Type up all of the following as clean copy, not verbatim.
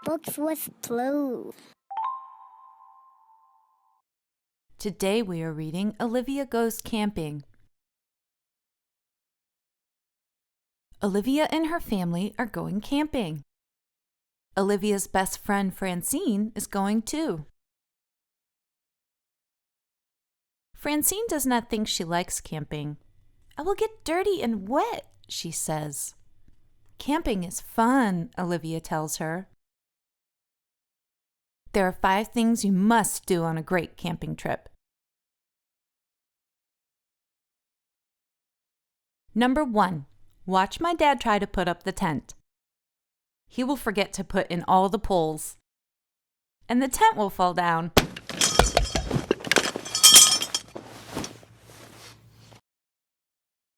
Books with Blue. Today we are reading Olivia Goes Camping. Olivia and her family are going camping. Olivia's best friend Francine is going too. Francine does not think she likes camping. "I will get dirty and wet," she says. "Camping is fun," Olivia tells her. There are 5 things you must do on a great camping trip. Number 1, watch my dad try to put up the tent. He will forget to put in all the poles, and the tent will fall down.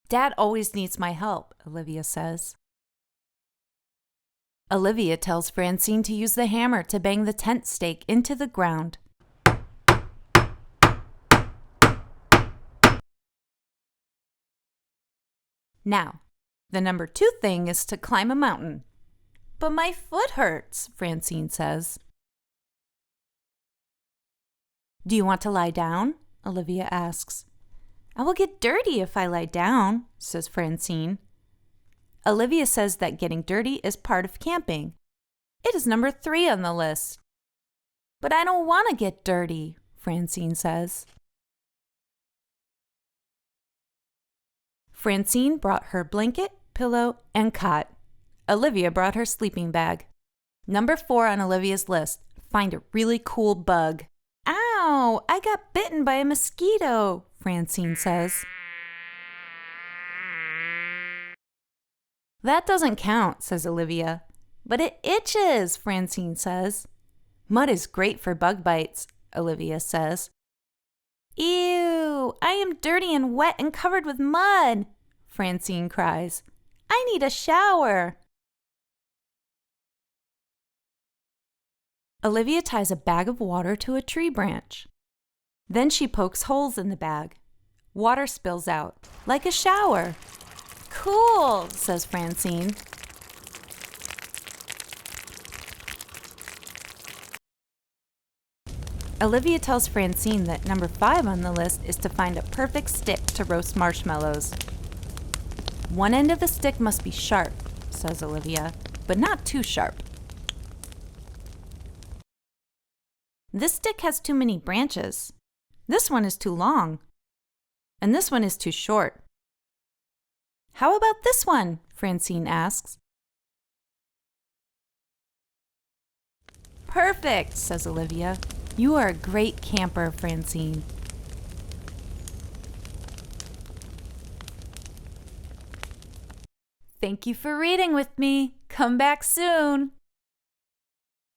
"Dad always needs my help," Olivia says. Olivia tells Francine to use the hammer to bang the tent stake into the ground. Now, the number 2 thing is to climb a mountain. "But my foot hurts," Francine says. "Do you want to lie down?" Olivia asks. "I will get dirty if I lie down," says Francine. Olivia says that getting dirty is part of camping. It is number 3 on the list. "But I don't want to get dirty," Francine says. Francine brought her blanket, pillow, and cot. Olivia brought her sleeping bag. Number 4 on Olivia's list, find a really cool bug. "Ow, I got bitten by a mosquito," Francine says. "That doesn't count," says Olivia. "But it itches," Francine says. "Mud is great for bug bites," Olivia says. "Ew, I am dirty and wet and covered with mud," Francine cries. "I need a shower." Olivia ties a bag of water to a tree branch. Then she pokes holes in the bag. Water spills out, like a shower. "Cool," says Francine. Olivia tells Francine that number 5 on the list is to find a perfect stick to roast marshmallows. "One end of the stick must be sharp," says Olivia, "but not too sharp." "This stick has too many branches. This one is too long. And this one is too short." "How about this one?" Francine asks. "Perfect," says Olivia. "You are a great camper, Francine." Thank you for reading with me. Come back soon.